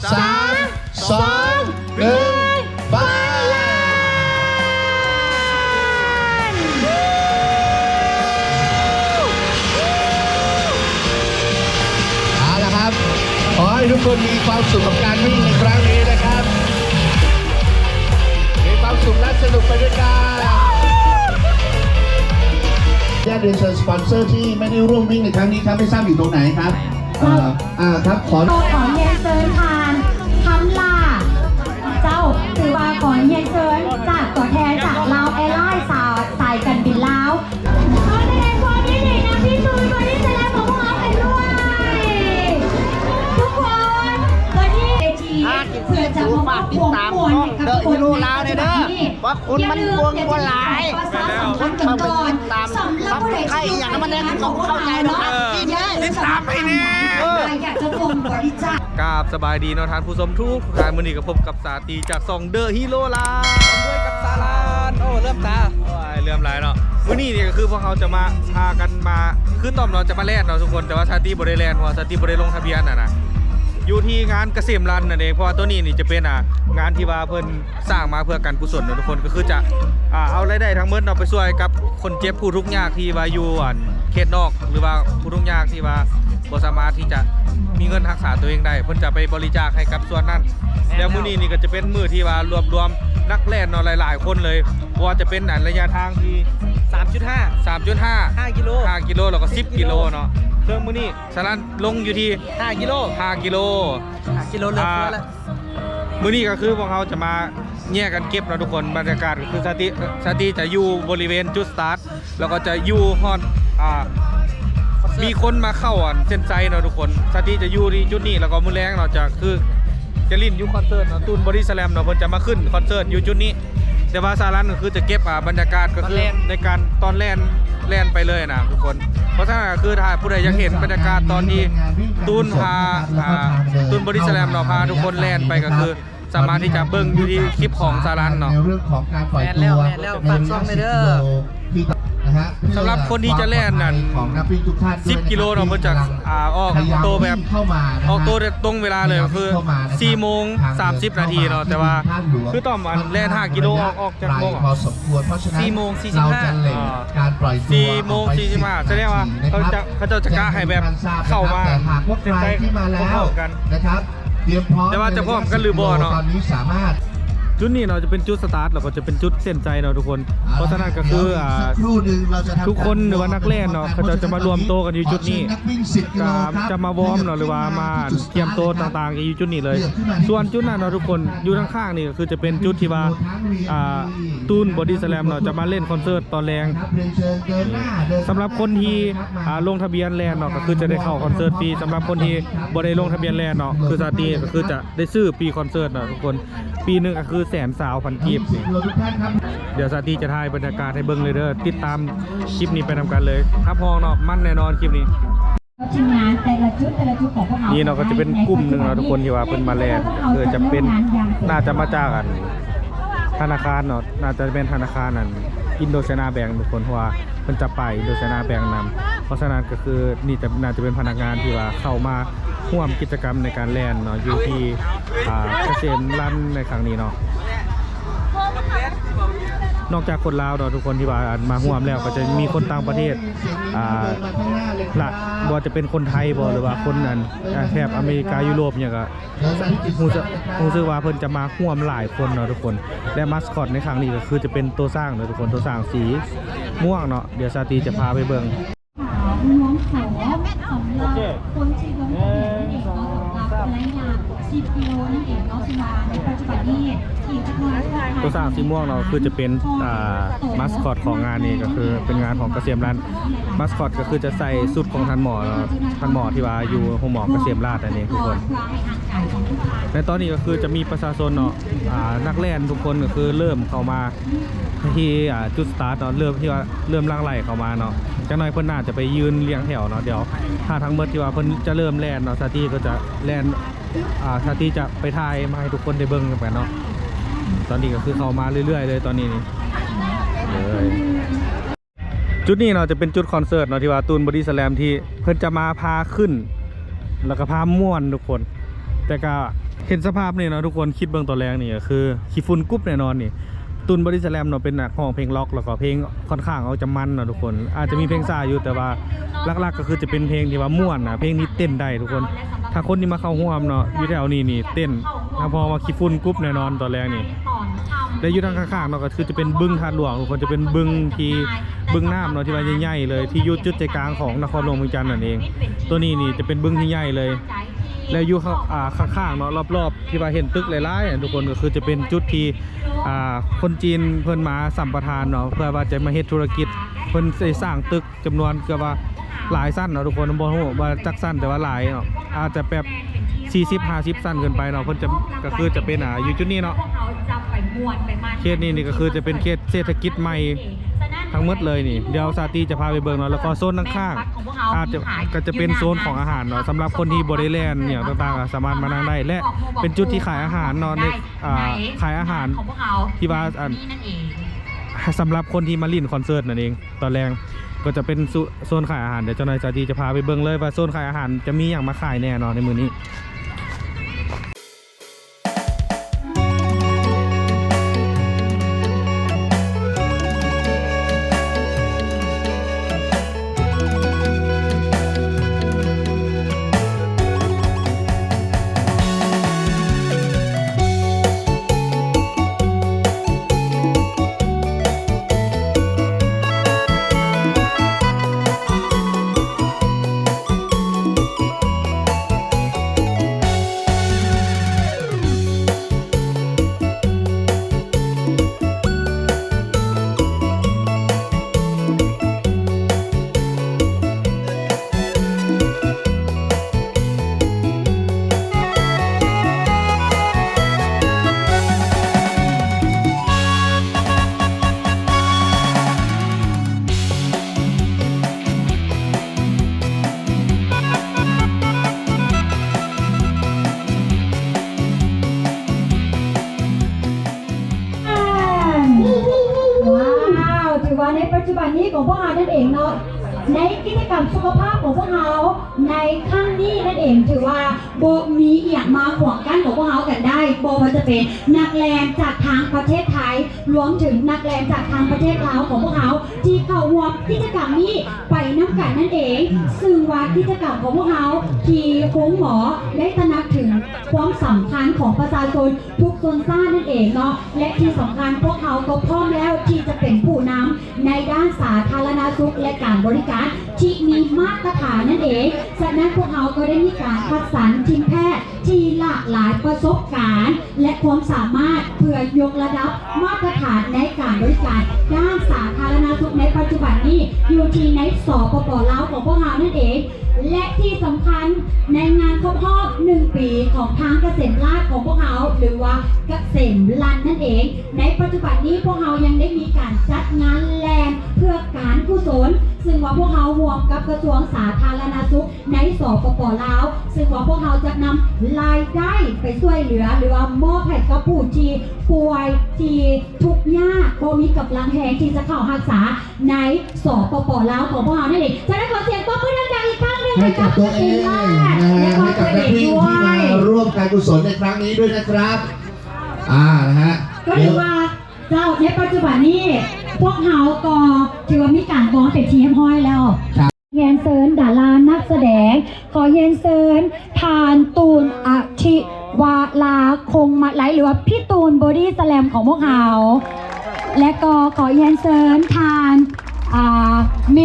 3 2 1ไปเอาละครับขอให้ทุกคนมีความสุขกับการวิ่งในครั้งนี้นะครับมีความสุขและสนุกไปด้วยกันญาติเรียนเชิญสปอนเซอร์ที่ไม่ได้ร่วมวิ่งในครั้งนี้ครับไม่ทราบอยู่ตรงไหนครับครับขอเรียนเชิญทานคำลาเจ้าถือว่าขอเรียนเชิญจากตัวแทนจากลาวแอร์ไลน์สายการบินลาวขอแสดงความยินดีนะพี่ตูนวันนี้แสดงของพวกเรากันด้วยทุกคนตอนนี้เวทีเพื่อจะมาติดตามเดอะฮีโร่ลาวเนี่ยเด้อว่าคุณมันพวงบนหลายคนกันก่อนสำหรับใครอย่างนั้นมันแน่เขาเข้าใจนะครับติดตามไปเนี่ยอยากจะส่งบริจาคกราบสบายดีเนาะท่านผู้ชมทุกท่านมื้อนี้ก็พบกับสาตีจากซองเดอะฮีโร่ลาวด้วยกับซาลานโอ้เริ่มตาโอ้ยเริ่มหลายเนาะมื้อนี้เนี่ยก็คือพวกเขาจะมาพากันมาคือต้อมเราจะมาแล่นเนาะทุกคนแต่ว่าซาตีบ่ได้แล่นเพราะซาตีบ่ได้ลงทะเบียนนะอยู่ที่งานเกษมรันนั่นเองเพราะว่าตัวนี้นี่จะเป็นงานที่ว่าเพิ่นสร้างมาเพื่อการกุศลเนาะทุกคนก็คือจะเอารายได้ทั้งหมดเนาะไปช่วยกับคนเจ็บผู้ทุกข์ยากที่ว่าอยู่เขตนอกหรือว่าผู้ทุกข์ยากที่ว่าบ่สามารถที่จะมีเงินรักษาตัวเองได้เพิ่นจะไปบริจาคให้กับส่วนนั้นแล้วมื้อนี้นี่ก็จะเป็นมื้อที่ว่ารวมนักแล่นเนาะหลายๆคนเลยว่าจะเป็นระยะทางที่ 3.5 กิโลแล้วก็10 กิโลเนาะเครื่องมื้อนี้สารันลงอยู่ที่5 กิโลเริ่มแล้วมื้อนี้ก็คือพวกเขาจะมาแยกกันเก็บเนาะทุกคนบรรยากาศก็คือสาติจะอยู่บริเวณจุดสตาร์ทแล้วก็จะอยู่ฮอดมีคนมาเข้าเส้นใจเนาะทุกคนสาติจะอยู่ที่จุดนี้แล้วก็มื้อแรงเนาะจะลิ้นอยู่คอนเสิร์ตเนาะตูนบอดี้สแลมเนาะเพิ่นจะมาขึ้นคอนเสิร์ตอยู่จุดนี้แต่ว่าสารันก็คือจะเก็บบรรยากาศก็คือในการตอนแล่นไปเลยนะทุกคนเพราะฉะนั้นคือถ้าผู้ใดอยากเห็นบรรยากาศตอนที่ตูนบอดี้สแลมเนาะพาทุกคนแล่นไปก็คือสามารถที่จะเบิ่งอยู่ที่คลิปของสารันเนาะแม่แล้วฝากซ่องเลยเด้อสำหรับคนที่จะแล่นนั่น10 กิโลเนาะมันจะออกตัวแบบออกตัวตรงเวลาเลยคือ4:30 นาทีเนาะแต่ว่าคือต้องแล่น5 กิโลออกจากโมง4:45แสดงว่าเขาจะกล้าให้แบบเข้ามาเส้นใจพร้อมกันนะครับแต่ว่าจะพร้อมกันหรือบ่เนาะจุดนี้เราจะเป็นจุดสตาร์ทเราก็จะเป็นจุดเส้นใจเนาะทุกคนเพราะฉะนั้นก็คือทุกคนหรือว่านักเล่นเนาะเขาจะมารวมโตกันอยู่จุดนี้จะมาวอร์มเนาะหรือว่ามาเตรียมโตต่างๆอยู่จุดนี้เลยส่วนจุดนั้นเนาะทุกคนอยู่ข้างๆนี่ก็คือจะเป็นจุดที่ว่าตูนบอดี้สแลมเนาะจะมาเล่นคอนเสิร์ตตอนแรงสำหรับคนที่ลงทะเบียนแลนเนาะก็คือจะได้เข้าคอนเสิร์ตฟรีสำหรับคนที่บ่ได้ลงทะเบียนแลนเนาะคือซาตีก็คือจะได้ซื้อปีคอนเสิร์ตเนาะทุกคนปีนึงก็คือ120,000 กีบเดี๋ยวซาตีจะถ่ายบรรยากาศให้เบิ่งเลยเด้อติดตามคลิปนี้ไปทำกันเลยครับพองเนาะมันแน่นอนคลิปนี้นี่เนาะก็จะเป็นกลุ่มหนึ่งเนาะทุกคนที่ว่าเพิ่นมาแลนคือจะเป็นน่าจะมาจากธนาคารเนาะน่าจะเป็นธนาคารนั่นอินโดไชน่าแบงก์ทุกคนเพราะว่าเพิ่นจะไปอินโดไชน่าแบงก์นำเพราะฉะนั้นก็คือนี่น่าจะเป็นพนักงานที่ว่าเข้ามาร่วมกิจกรรมในการแล่นเนาะอยู่ที่เกษมรันในครั้งนี้เนาะนอกจากคนลาวเนาะทุกคนที่ว่ามาร่วมแล้วก็จะมีคนต่างประเทศละบ่จะเป็นคนไทยบ่หรือว่าคนนั้นแถบอเมริกายุโรปเนี่ยก็รู้สึกว่าเพิ่นจะมาร่วมหลายคนเนาะทุกคนและมาสคอตในครั้งนี้ก็คือจะเป็นตัวสร้างเนาะทุกคนตัวสร้างสีม่วงเนาะเดี๋ยวซาตีจะพาไปเบิ่งน้องขอสำหรับคนที่ลงทะเบียนนั่นเองก็รับระยะ10 กิโลนั่นเองเนาะที่มาในปัจจุบันนี้ที่พัฒนาตัวสร้างสีม่วงเนาะคือจะเป็นมาสคอตของงานนี้ก็คือเป็นงานของเกษมรัฐมาสคอตก็คือจะใส่ชุดของท่านหมอที่ว่าอยู่โรงหมอเกษมราษฎร์นั่นเองทุกคนในตอนนี้ก็คือจะมีประชาชนเนาะนักแล่นทุกคนก็คือเริ่มเข้ามาที่จุดสตาร์ทเนาะเริ่มล่างไหลเข้ามาเนาะจังหน่อยเพิ่นน่าจะไปยืนเรียงแถวเนาะเดี๋ยวถ้าทั้งหมดที่ว่าเพิ่นจะเริ่มแล่นเนาะซาตี้ก็จะแล่นซาตี้จะไปถ่ายมาให้ทุกคนได้เบิ่งกันเนาะตอนนี้ก็คือเข้ามาเรื่อยๆเลยตอนนี้นี่เลยจุดนี้เนาะจะเป็นจุดคอนเสิร์ตเนาะที่ว่าตูนบอดี้สแลมที่เพิ่นจะมาพาขึ้นแล้วก็พาม่วนทุกคน แต่ก็เห็นสภาพนี่เนาะทุกคนคิดเบื้องตอนแรกนี่ก็คือขี้ฝุ่นกุ๊บแน่นอนนี่ตุนบอดี้สแลมเนาะเป็นนักร้องเพลงล็อกแล้วก็เพลงค่อนข้างเอาจะมันเนาะทุกคนอาจจะมีเพลงซ่าอยู่แต่ว่าหลักๆก็คือจะเป็นเพลงที่ว่าม่วนนะเพลงนี้เต้นได้ทุกคนถ้าคนที่มาเข้าร่วมเนาะอยู่แถวนี้นี่เต้นถ้าพอมาขี้ฝุ่นกุ๊บแน่นอนตอนแรกนี่และอยู่ทางข้างๆเนาะก็คือจะเป็นบึงทาดหลวงทุกคนจะเป็นบึงที่บึงน้ำเนาะที่ว่าใหญ่ๆเลยที่อยู่จุดใจกลางของนครหลวงเมืองจันทร์นั่นเองตัวนี้นี่จะเป็นบึงที่ใหญ่เลยแล้วอยู่ข้างๆเนาะรอบๆที่ว่าเห็นตึกหลายๆทุกคนก็คือจะเป็นจุดที่คนจีนเพิ่นมาสัมปทานเนาะเพื่อว่าจะมาเฮ็ดธุรกิจเพิ่นได้สร้างตึกจำนวนเกือบว่าหลายสั้นเนาะทุกคนบ่ฮู้ว่าจักสั้นแต่ว่าหลายเนาะอาจจะแบบ40-50สั้นเกินไปเนาะเพิ่นจะก็คือจะเป็นอยู่จุดนี้เนาะเขตนี้ก็คือจะเป็นเขตเศรษฐกิจใหม่ทั้งหมดเลยนี่เดี๋ยวซาตีจะพาไปเบิ่งเนาะแล้วก็โซนข้างๆอาจจะก็จะเป็นโซนของอาหารเนาะสำหรับคนที่บ่ได้แล่นเนี่ยต่างๆสามารถมานั่งได้และเป็นจุดที่ขายอาหารเนาะในขายอาหารที่ว่าสำหรับคนที่มาลิ่นคอนเสิร์ตนั่นเองตอนแรกก็จะเป็นโซนขายอาหารเดี๋ยวเจ้านายซาตีจะพาไปเบิ่งเลยว่าโซนขายอาหารจะมีอย่างมาขายแน่นอนในมื้อนี้ในปัจจุบันนี้ของพวกเรานั่นเองเนาะในกิจกรรมสุขภาพของพวกเราในข้างนี้นั่นเองถือว่าโบมีเอียงมาขวางกั้นของพวกเรากันได้โบมันจะเป็นนักแลนจากทางประเทศไทยรวมถึงนักแลนจากทางประเทศลาวของพวกเราที่เข้าร่วมกิจกรรมนี้ไปน้ำกันนั่นเองซึ่งว่ากิจกรรมของพวกเราที่คุ้งหมอได้ตระหนักถึงความสำคัญของประชาชนทุกโซนซ่านั่นเองเนาะและที่สำคัญพวกเขาก็พร้อมแล้วที่จะเป็นผู้นำในด้านสาธารณสุขและการบริการที่มีมาตรฐานนั่นเองฉะนั้นพวกเขาก็ได้มีการคัดสรรทีมแพทย์ที่หลากหลายประสบการณ์และความสามารถเพื่อยกระดับมาตรฐานในการบริการด้านสาธารณสุขในปัจจุบันนี้อยู่ที่ในสปป.ลาวของพวกเรานั่นเองและที่สำคัญในงานครบรอบ1 ปีของทางเกษมราษฎร์ของพวกเราหรือว่าเกษมรันนั่นเองในปัจจุบันนี้พวกเรายังได้มีการจัดงานแลนเพื่อการกุศลซึ่งว่าพวกเราร่วมกับกระทรวงสาธารณสุขในสปป.ลาวซึ่งว่าพวกเราจะนำรายได้ไปช่วยเหลือหรือว่ามอบให้กับผู้ที่ป่วยที่ทุกข์ยากบ่มีกำลังแรงที่จะเข้ารักษาในสปป.ลาวของพวกเรานั่นเองจะได้ขอเสียงปรบมือดังๆอีกครั้งหนึ่ง ให้กับตัวเองนะฮะให้กับนักวิ่งที่มาร่วมการกุศลในครั้งนี้ด้วยนะครับนะฮะก็ถือว่าเจ้าในปัจจุบันนี้พวกเขาก็ถือว่ามีการฟ้องเป็นทีมห้อยแล้วเยนเซินดารานักแสดงขอเยนเซินทานตูนอธิวาลาคงมาไหลหรือว่าพี่ตูนบอดี้สแลมของพวกเขาและก็ขอเยนเซินทานเม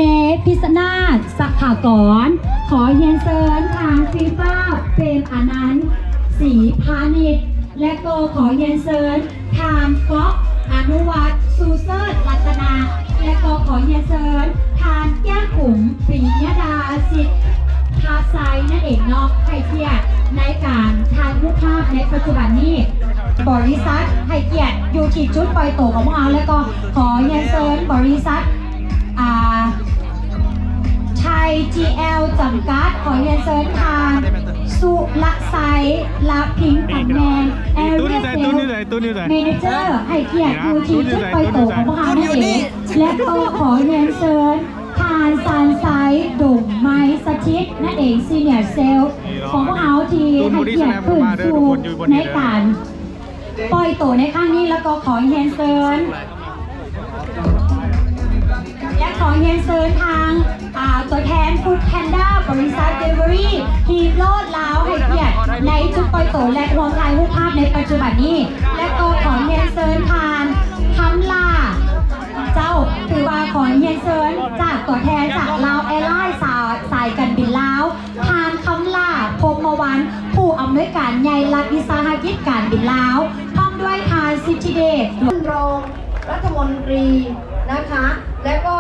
พิษนาสักขากรขอเยนเซินทางฟีฟ่าเป็นอนันต์ศรีพาณิชย์และก็ขอเยนเซินทานก๊อกอนุวัฒน์ซูเซอร์รัตนาและก็ขอเยนเซินทานแก้มขุมปิยดาสิทธิ์ทาไซนั่นเองเนาะให้เกียรติในการทานรูปภาพในปัจจุบันนี้บริษัทให้เกียรติอยู่ที่จุดปล่อยตัวของเราแล้วก็ขอเยนเซินบริษัทชัย GL จำกัดขอเรียนเชิญทานสุรไซลาพิงตันแมนแอร์เรียเซลเมเนเจอร์ให้เกียรติอยู่ที่ชุดไปโตของพวกเรานั่นเองและก็ขอเรียนเชิญทาน านซานไซดงไม้สถิตนั่นเองซีเนียร์เซลของพวกเขาที่ให้เกียรติขึ้นชูในการปล่อยตัวในครั้งนี้แล้วก็ขอเฮียนเซิร์นและขอเฮียนเซิร์นทางตัวแทนฟู้ดแพนด้าบริษัทเดลิเวอรี่ทีมโลดล้าวให้เกียรติในจุดปล่อยตัวและรวมรายรูปภาพในปัจจุบันนี้และก็ขอเฮียนเซิร์นทานคำลาเจ้าถือว่าขอเฮียนเซิร์นจากตัวแทนจากลาวแอร์ไลน์สายการบินลาวทานคำลาพงมาวันผู้อำนวยการใหญ่รัฐวิสาหกิจการบินลาวพร้อมด้วยทานสิทธิเดช รองรัฐมนตรีนะคะ และก็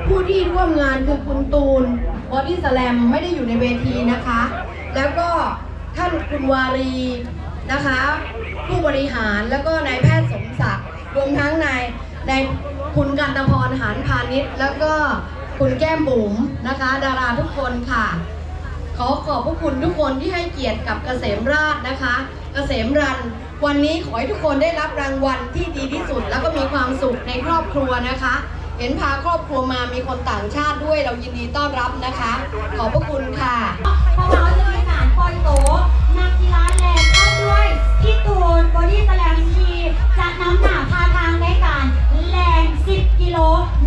ผู้ที่ร่วมงานคือคุณตูนบอดี้สแลมไม่ได้อยู่ในเวทีนะคะ แล้วก็ท่านคุณวารีนะคะ ผู้บริหารแล้วก็นายแพทย์สมศักดิ์รวมทั้งนายคุณกันตพรหานพาณิชย์แล้วก็คุณแก้มบุ๋มนะคะ ดาราทุกคนค่ะ ขอขอบพระคุณทุกคนที่ให้เกียรติกับเกษมราษฎร์นะคะเกษมรันวันนี้ขอให้ทุกคนได้รับรางวัลที่ดีที่สุดแล้วก็มีความสุขในครอบครัวนะคะ เห็นพาครอบครัวมามีคนต่างชาติด้วยเรายินดีต้อนรับนะคะ ขอบพระคุณค่ะ พวกเราจะมีการปล่อยโตนักกีฬาแลนด์เข้าด้วยพี่ตูนบอดี้สแลมทีจะน้ำหนักพาทางในการแลน10 กิโล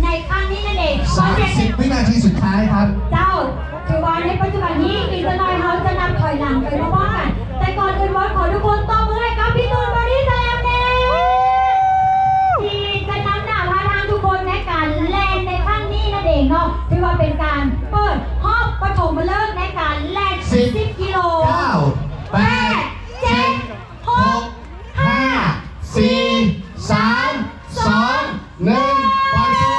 ในครั้งนี้นั่นเองขอเสียง 30 วินาทีสุดท้ายครับ เจ้าถือว่าในปัจจุบันนี้อีกจะน้อยเขาจะนำถอยหลังไปพร้อมๆกันแต่ก่อนอื่นวอนขอทุกคนตบมือให้กับพี่ตูนบอดี้สแลมเน่ที่จะนำหน้าพาทางทุกคนในการแลนในครั้งนี้นั่นเองเนาะถือว่าเป็นการเปิดห้องปฐมฤกษ์ในการแลน10 กิโล 9 8 7 6 5 4 3 2 1ปล่อยตัว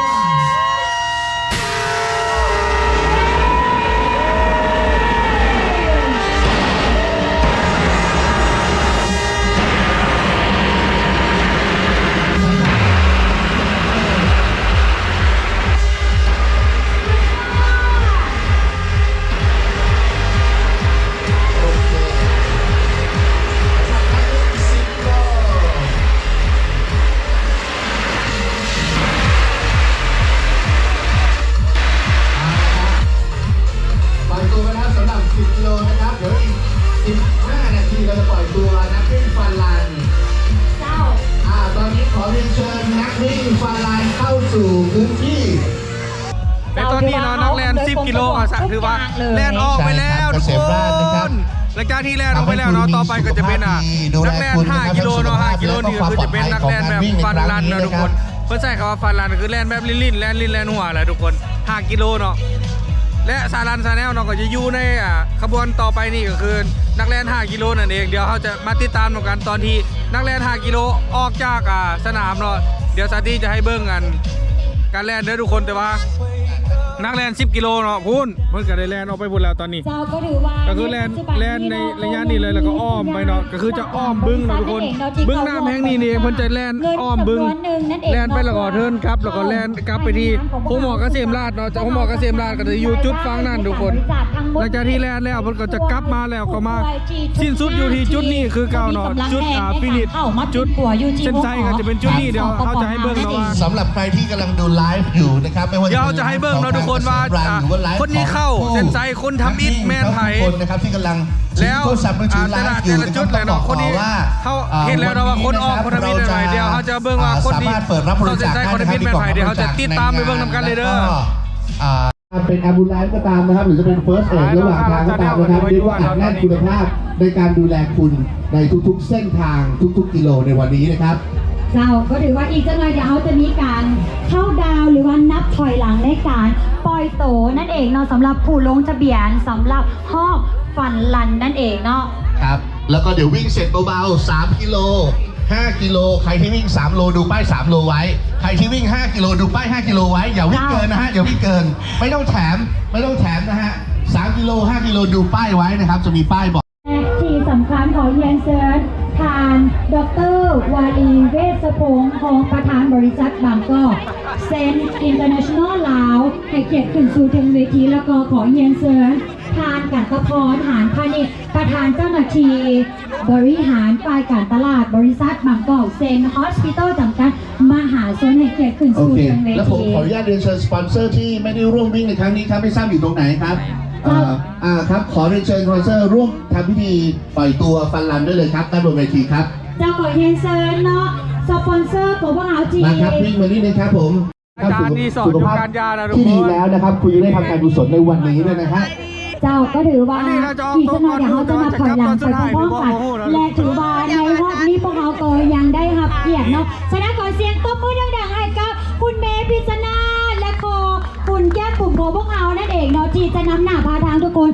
ปล่อยตัวไปแล้วสำหรับ 10 กิโลนะครับ เดี๋ยวอีก 15 นาทีเราจะปล่อยตัวนักวิ่งฟันลัน เจ้า ตอนนี้ขอเรียนเชิญนักวิ่งฟันลันเข้าสู่พื้นที่ แต่ตอนนี้เนาะนักแลน10 กิโลอ่ะสักถือว่าแลนออกไปแล้วทุกคนหลังจากที่แลนออกไปแล้วเนาะต่อไปก็จะเป็นนักแลน5 กิโลเนาะ5 กิโลนี่ก็คือจะเป็นนักแลนแบบฟันลันนะทุกคนเพื่อใช้คำว่าฟันลันคือแลนแบบลิ้นแลนหัวแหละทุกคน5 กิโลเนาะและซาลันซาแนลเนาะก็จะอยู่ในขบวนต่อไปนี่ก็คือนักแลน5 กิโลนั่นเองเดี๋ยวเขาจะมาติดตามกันตอนที่นักแลน5 กิโลออกจากสนามเนาะเดี๋ยวซาตี้จะให้เบิ้งกันการแลนเด้อทุกคนแต่ว่านักแลน10 กิโลเนาะพูนเพิ่งก็ได้แลนออกไปหมดแล้วตอนนี้ เจ้าก็ถือว่า ก็คือแลนในระยะนี้เลยแล้วก็อ้อมไปเนาะก็คือจะอ้อมบึ้งเนาะทุกคนบึ้งน้ำแห่งนี้นี่เองเพิ่นจะแลนอ้อมบึ้งแลนไปแล้วก็เทิร์นครับแล้วก็แลนกลับไปที่ห้องหมอเกษมราษฎร์เนาะจากห้องหมอเกษมราษฎร์ก็จะอยู่จุดฟังนั่นทุกคนหลังจากที่แลนแล้วเพิ่นก็จะกลับมาแล้วก็มาสิ้นสุดอยู่ที่จุดนี้คือเก่าเนาะจุดฟินิชจุดเส้นชัยก็จะเป็นจุดนี้เดี๋ยวเขาจะให้เบิ่งเนาะว่า สำหรับใครที่กำลังดูไลฟ์อยู่นะครับไม่ว่าจะ เดี๋ยวจะให้เบิ่งเนาะทุกคนว่าคนนี้เข้าเส้นชัยคนทำอิฐแมนไผ คนนะครับที่กำลัง แล้ว โทรศัพท์มือถือไลฟ์อยู่ แต่ละจุดเลยเนาะคนนี้เขาเห็นแล้วเนาะว่าคนออกคนทำอิฐแมนไผเดี๋ยวเขาจะเบิ่งว่าคนนี้ สามารถเปิดรับบริจาค เส้นชัยคนทำอิฐแมนไผเดี๋ยวเขาจะติดตามไปเบิ่งนำกันเลยเด้อ เป็นแอมบูเลนซ์ก็ตามนะครับหรือจะเป็นเฟิร์สเอดระหว่างทางก็ตามนะครับเรียกว่าอัดแน่นคุณภาพในการดูแลคุณในทุกๆเส้นทางทุกๆกิโลในวันนี้นะครับ เจ้าก็ถือว่าอีกจังเลยเดี๋ยวเขาจะมีการเข้าดาวหรือว่านับถอยหลังในการปล่อยโตนั่นเองเนาะสำหรับผู้ลงทะเบียนสำหรับห้องฟันลันนั่นเองเนาะ ครับ แล้วก็เดี๋ยววิ่งเสร็จเบาๆ3 กิโล 5 กิโล ใครที่วิ่ง3 โลดูป้าย3 โลไว้ ใครที่วิ่ง5 กิโลดูป้าย5 กิโลไว้ อย่าวิ่งเกินนะฮะ อย่าวิ่งเกิน ไม่ต้องแถมนะฮะ 3 กิโล 5 กิโลดูป้ายไว้นะครับ จะมีป้ายบอก ที่สำคัญของเรียนเชิญทานดร.วาลีเวชพงศ์ของประธานบริษัทบางกอกเซนอินเตอร์เนชั่นแนลลาวให้เกียรติขึ้นสู่ถึงเวทีแล้วก็ขอเรียนเชิญ ทานกันตะพรหารพาณิชย์ประธานเจ้าหน้าที่บริหารฝ่ายการตลาดบริษัทบางกอกเซนฮอสพิทอลจำกัดมหาชนให้เกียรติขึ้น โอ สู่ เค ทางเว แล้วผม ที ขออนุญาตเรียนเชิญสปอนเซอร์ที่ไม่ได้ร่วมวิ่งในครั้งนี้ครับไม่ทราบอยู่ตรงไหนครับครับขอเรียนเชิญสปอนเซอร์ร่วมทำพิธีปล่อยตัวฟันรันได้เลยครับด้านบนเวทีครับ เจ้าของเฮนเซอร์เนาะสปอนเซอร์ของพวกเราจี มาครับวิ่งมานี่นะครับผม อาจารย์นี่สอนอยู่การยานะทุก ที่ ค ดี น แล้วนะครับคุณจะได้ทำการกุศลในวันนี้ด้วยนะครับ เจ้าก็ถือว่าอีกสักหน่อยเดี๋ยวเขาจะมาถอยหลังไปพร้อมๆกันและถือว่าในรอบนี้พวกเราก็ยังได้รับเกียรติเนาะฉะนั้นขอเสียงตบมือดังๆให้กับคุณเมย์พิษณาและขอคุณแก้มปุ่มของพวกเรานั่นเองเนาะที่จะนำหน้าพาทางทุกคน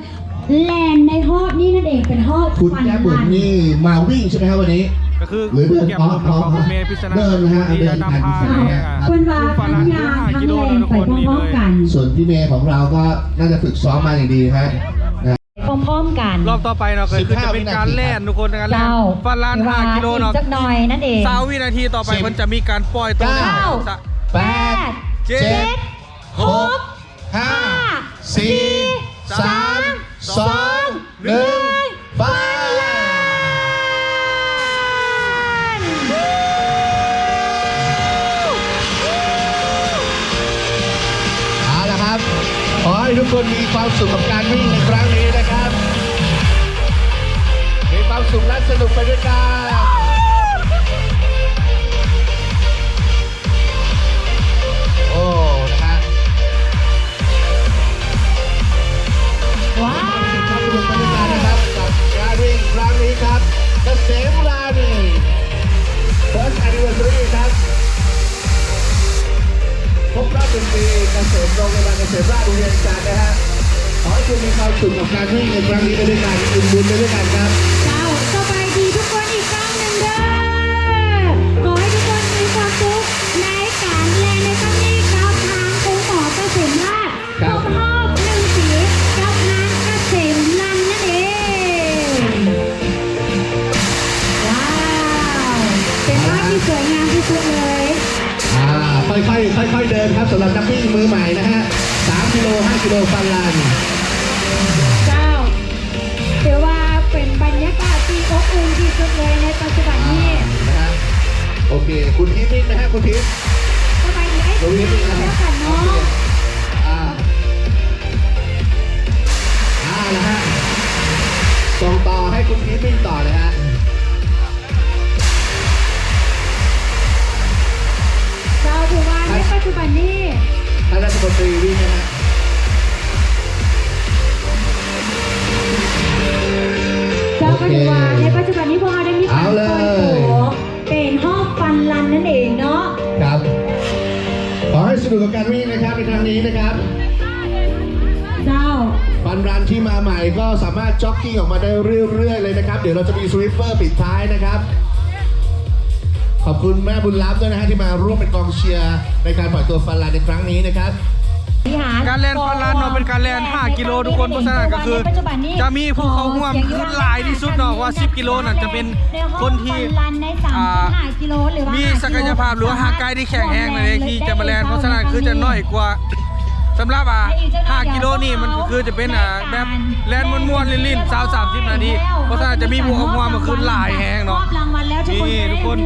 แลนในฮอบนี้นั่นเองเป็นฮอบ คุณแก้มบุ๋มนี่มาวิ่งใช่ไหมครับวันนี้ ก็คือ หรือเดิน เก็บรวมกับคุณเมย์พิษณา เดินนะฮะ ที่จะนำพา เดิน เนี่ย คุณว่าทั้งยางทั้งแรงไปพร้อมๆกัน ส่วนพี่เมย์ของเราก็น่าจะฝึกซ้อมมาอย่างดีฮะ พร้อมๆกัน รอบต่อไปเนาะคือจะเป็นการแล่นทุกคนการแล่น เจ้า ฟันลาน5 กิโลเนาะ สักหน่อยนั่นเอง 20 วินาทีต่อไปมันจะมีการปล่อยตัว เก้า แปด เจ็ด หกห้าสี่สามสองหนึ่งไปเอาละครับ ขอให้ทุกคนมีความสุขกับการวิ่งในครั้งนี้นะครับ มีความสุขและสนุกไปด้วยกัน โอ้นะฮะ ว้าว ความสนุกไปด้วยกันนะครับกับการวิ่งครั้งนี้ครับเกษมราณี First Anniversary ครับครบรอบ1 ปีเกษมโรงพยาบาลเกษมราชโรงเรียนจันทร์นะฮะขอให้คุณมีความสุขกับการวิ่งในครั้งนี้ไปด้วยกันอุ่นบุญไปด้วยกันครับ เจ้าสบายดีทุกคนอีกครั้งหนึ่งเด้อขอให้ทุกคนมีความสุขในการแลนในครั้งนี้กับทางครูหมอเกษมราชครบรอบ1 ปีกับงานเกษมรันนั่นเองว้าวเป็นภาพที่สวยงามที่สุดเลย ค่อยๆเดินครับสำหรับนักวิ่งมือใหม่นะฮะ3 กิโล 5 กิโลฟันลัน เจ้าถือว่าเป็นบรรยากาศที่อบอุ่นที่สุดเลยในปัจจุบันนี้ นะฮะโอเค คุณทิพย์วิ่งนะฮะคุณทิพย์ สบายดีไอ้ที่นี่แล้วกันเนาะ นะฮะส่งต่อให้คุณทิพย์วิ่งต่อเลยฮะ เจ้าถือว่าในปัจจุบันนี้ ท่านรัฐมนตรีวิ่งนะฮะ เจ้าก็ถือว่าในปัจจุบันนี้พวกเราได้มีการเปิดตัวเป็นห้องฟันรันนั่นเองเนาะ ครับ ขอให้สนุกกับการวิ่งนะครับในครั้งนี้นะครับ เจ้า ฟันรันที่มาใหม่ก็สามารถจ็อกกิ้งออกมาได้เรื่อยๆเลยนะครับ เดี๋ยวเราจะมีสวิปเปอร์ปิดท้ายนะครับ ขอบคุณแม่บุญลับด้วยนะฮะที่มาร่วมเป็นกองเชียร์ในการปล่อยตัวฟันรันในครั้งนี้นะครับ การแล่นฟันลานเนาะเป็นการแล่น5 กิโลทุกคนเพราะฉะนั้นก็คือ จะมีผู้เข้าร่วมขึ้นหลายที่สุดเนาะว่า10 กิโลนั่นจะเป็นคนที่มีศักยภาพหรือว่าห่างกายที่แข็งแรงนั่นเองที่จะมาแล่นเพราะฉะนั้นคือจะน้อยกว่าสำหรับ5 กิโลนี่มันก็คือจะเป็นแบบแล่นม้วนๆลิ่นๆ20-30 นาทีเพราะฉะนั้นจะมีผู้เข้าร่วมมาขึ้นหลายแฮงเนาะนี่ทุกคน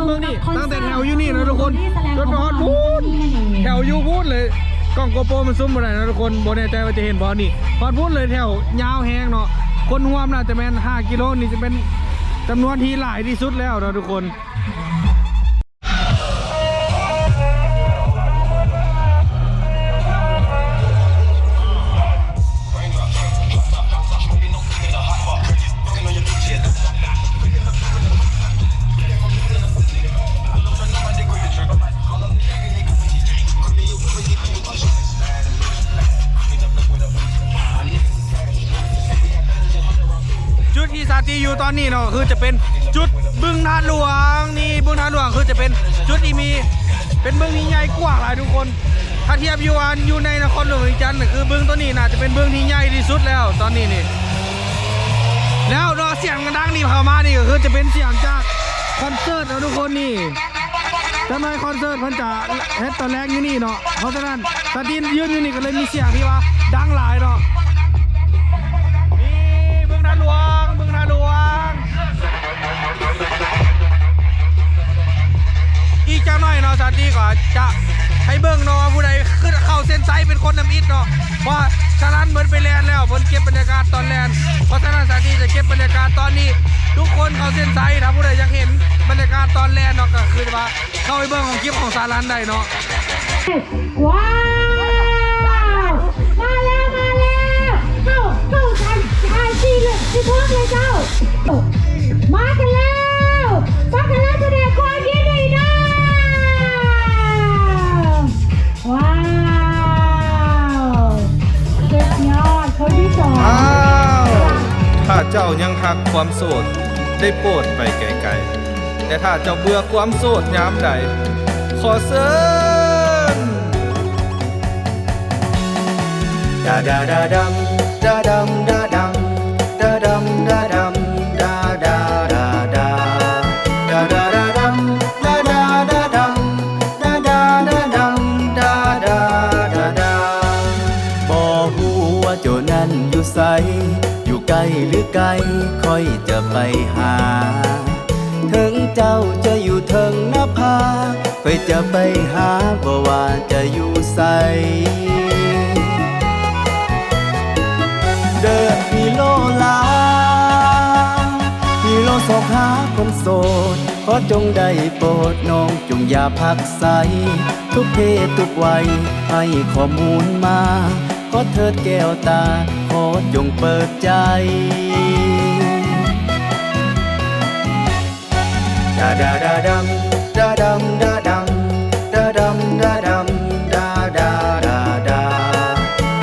เบิ่งนี่ตั้งแต่แถวอยู่นี่นะทุกคนจนฮอดพูนแถวอยู่พูนเลยกล้องโกโปรมันซุ่มบ่ได้นะทุกคนบ่แน่ใจว่าจะเห็นบ่นี่ฮอดพูนเลยแถวยาวแฮงเนาะคนร่วมน่าจะแม่น5 กิโลนี่จะเป็นจำนวนที่หลายที่สุดแล้วนะทุกคน จุดที่ซาตีอยู่ตอนนี้เนาะคือจะเป็นจุดบึงนาหลวงนี่บึงนาหลวงคือจะเป็นจุดที่มีเป็นบึงที่ใหญ่กว่าหลายทุกคนถ้าเทียบอยู่ในนครหลวงอีจันทร์คือบึงตัวนี้น่าจะเป็นบึงที่ใหญ่ที่สุดแล้วตอนนี้นี่แล้วเนาะเสียงดังนี่เข้ามานี่ก็คือจะเป็นเสียงจากคอนเสิร์ตนะทุกคนนี่ทำไมคอนเสิร์ตเพิ่นจะเฮ็ดตอนแรกอยู่นี่เนาะเพราะฉะนั้นซาตียืนอยู่นี่ก็เลยมีเสียงที่ว่าดังหลายเนาะ ซาตี้ก็จะให้เบิ่งเนาะว่าผู้ใดขึ้นเข้าเส้นไซเป็นคนนำอิดเนาะเพราะฉะนั้นเหมือนไปแลนแล้วเพิ่นเก็บบรรยากาศตอนแลนเพราะฉะนั้นซาตี้จะเก็บบรรยากาศตอนนี้ทุกคนเข้าเส้นไซถ้าผู้ใดอยากเห็นบรรยากาศตอนแลนเนาะก็คือว่าเข้าไปเบิ่งของคลิปของซาลันได้เนาะ ว้าวมาแล้วเข้าทางซีเลยที่พวกเลยเจ้ามากันแล้วแสดงความยินดีนะว้าวเจ็บยอดคนที่สอง อ้าวถ้าเจ้ายังหักความโสดได้โปรดไปไกลๆแต่ถ้าเจ้าเบื่อความโสดยามใดขอเชิญดาดาดาดัมดาดัมดาดัมดาดัมดาดัมดาดาดาดาดาดาดาดัมดาดาดาดัมดาดาดาดัมดาดาดาดา บ่ฮู้ว่าเจ้านั้นอยู่ไสอยู่ไกลหรือไกลค่อยจะไปหา ถึงเจ้าจะอยู่เทิงหน้าผาค่อยจะไปหาบ่ว่าจะอยู่ไสเด้อพี่โลลาพี่โลสอกหาคนโสดขอจงได้โปรดน้องจงอย่าพักใสทุกเพศทุกวัยให้ข้อมูลมาขอเถิดแก้วตาขอจงเปิดใจดาดาดาดัมดาดัมดาดัมดาดัมดาดัมดาดาดาดา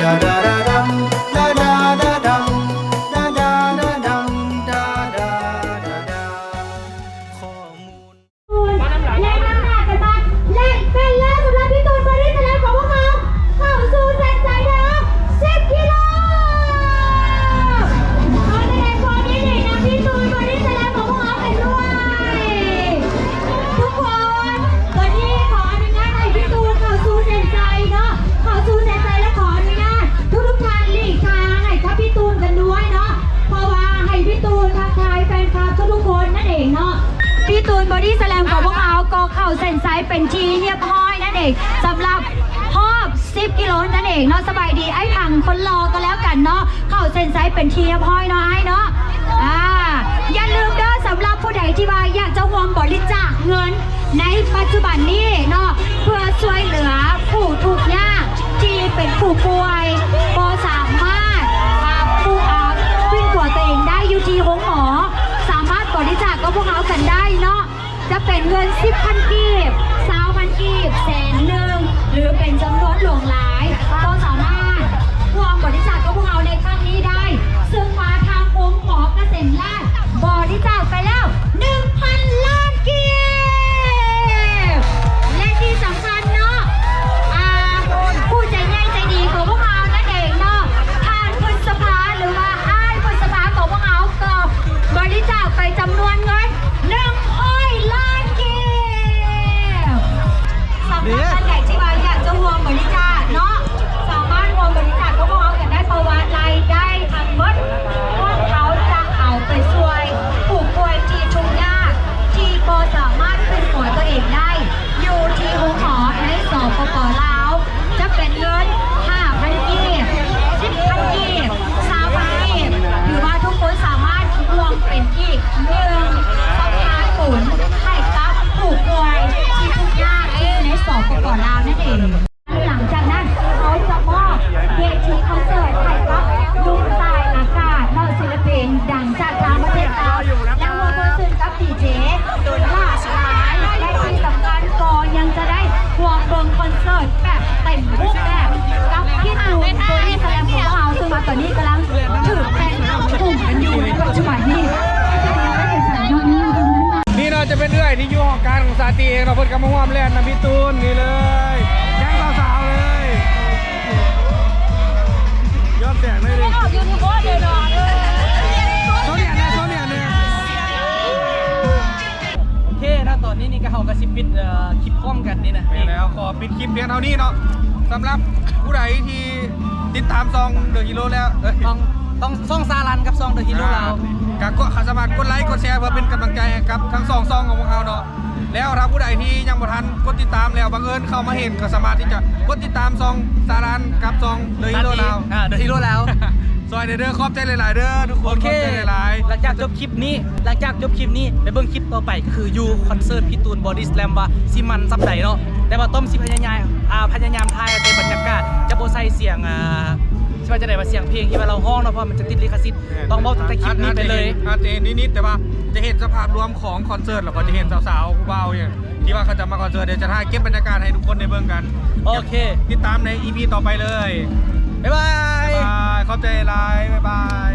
ดาดาดาดัมดาดาดาดัมดาดาดาดัมดาดาดาดาข้อมูล เล่นน้ำหนักกันบ้างเล่นเป็นแล้วสำหรับพี่ตูนบอดี้แสลมของพวกเราเข้าสู่เส้นชัยแล้ว10 กิโลขอแสดงความยินดีนะพี่ตูนบอดี้แสลมของพวกเรากันด้วยทุกคนตอนนี้ขออนุญาตให้พี่ตูนเข้าสู่เส้นชัยเนาะเข้าสู่เส้นชัยและขออนุญาตทุกท่านหลีกทางให้กับพี่ตูนกันด้วยเนาะเพราะว่าให้พี่ตูนทักทายแฟนคลับทุกคนนั่นเองเนาะ พี่ตูนบอดี้แสลมของพวกเราก็เข้าเส้นชัยเป็นทีเรียบร้อยนั่นเองสำหรับหอบ10 กิโลนั่นเองเนาะสบายดีไอ้พังคนรอก็แล้วกันเนาะเข้าเส้นชัยเป็นทีเรียบร้อยเนาะไอ้เนาะอย่าลืมเด้อสำหรับผู้ใดที่ว่าอยากจะร่วมบริจาคเงินในปัจจุบันนี้เนาะเพื่อช่วยเหลือผู้ทุกข์ยากที่เป็นผู้ป่วยก็สามารถผู้วิ่งตัวตัวเองได้อยู่ที่ห้องหมอสามารถบริจาคก็พวกเรากันได้เนาะจะเป็นเงิน10,000 กีบ20,000 กีบ100,000หรือเป็นจำนวนหลวงหลายก็สามารถร่วมบริจาคกับพวกเราในครั้งนี้ได้ซึ่งมาทางองค์หมอเกษมราชบริจาคไปแล้ว 1,000 ล้านกีบและที่สำคัญเนาะผู้ใจใหญ่ใจดีของพวกเรานั่นเองเนาะทานพฤษภาหรือว่าอ้ายพฤษภาของพวกเราก็บริจาคไปจำนวนเงิน100 ล้านกีบสำหรับท่านใดที่ว่าอยากจะร่วมบริจาคเนาะสามารถร่วมบริจาคกับพวกเรากันได้เพราะว่ารายได้ทั้งหมดพวกเขาจะเอาไปช่วยผู้ป่วยที่ทุกข์ยากที่บ่สามารถเป็นตัวตัวเองได้อยู่ที่โรงหมอในสปป.ลาวจะเป็นเงิน 5,000 กีบ 10,000 กีบ 20,000 กีบหรือว่าทุกคนสามารถรวมเป็นอีก1สะพานบุญให้กับผู้ป่วยที่ทุกข์ยากในสปป.ลาวนั่นเองหลังจากนั้นเขาจะมอบเวทีคอนเสิร์ตให้กับลุงสายอากาศนอกศิลปินดังจากทางประเทศลาวและร่วมมือกับดีเจโดยหลากหลายและที่สำคัญก็ยังจะได้รวมเบิ่งคอนเสิร์ตแบบเต็มรูปแบบกับพี่ตูนบอดี้แสลมของเราซึ่งมาตอนนี้กำลังถือเป็นกลุ่มกันอยู่ในปัจจุบันนี้ นี่เนาะจะเป็นเรื่อยที่อยู่ห้องการของซาตีเองเราเพิ่นกำมาร่วมเล่นนะพี่ตูนนี่เลยแก๊งสาวๆเลยยอดแสงเลยดิโซเนียเนี่ยโอเคนะตอนนี้นี่ก็เขากระซิบปิดคลิปพร้อมกันนี่นะ ไปแล้วขอปิดคลิปเพียงเท่านี้เนาะสำหรับผู้ใดที่ติดตามซองเดอะฮีโร่แล้วต้องซ่องซาลันกับซ่องเดอะฮีโร่เรา ก็สามารถกดไลค์กดแชร์เพื่อเป็นกำลังใจให้กับทั้งสองซองของพวกเราเนาะ แล้วถ้าผู้ใดที่ยังบ่ทันกดติดตามแล้วบังเอิญเข้ามาเห็นก็สามารถที่จะกดติดตามซองสารันกับซองเดอะฮีโร่แล้ว เดอะฮีโร่แล้ว ซอยเด้อขอบใจหลายๆเด้อทุกคน โอเค ขอบใจหลายๆ หลังจากจบคลิปนี้ไปเบิ่งคลิปต่อไปก็คืออยู่คอนเสิร์ตพี่ตูนบอดี้สแลมว่าสิมันซับใดเนาะแต่ว่าต้มสิพยายามถ่ายในบรรยากาศจะบ่ใส่เสียงใช่ว่าจะได้มาเสียงเพลงที่ว่าเราห้องเนาะเพราะมันจะติดลิขสิทธิ์ต้องบอกตั้งแต่คลิปนี้ไปเลย อาจจะเห็นนิดๆแต่ว่าจะเห็นสภาพรวมของคอนเสิร์ตแล้วก็จะเห็นสาวๆผู้เบาเนี่ยที่ว่าเขาจะมาคอนเสิร์ตเดี๋ยวจะถ่ายเก็บบรรยากาศให้ทุกคนได้เบิ่งกัน โอเค ติดตามใน EP ต่อไปเลย บ๊ายบาย บ๊ายบายขอบใจหลายบ๊ายบาย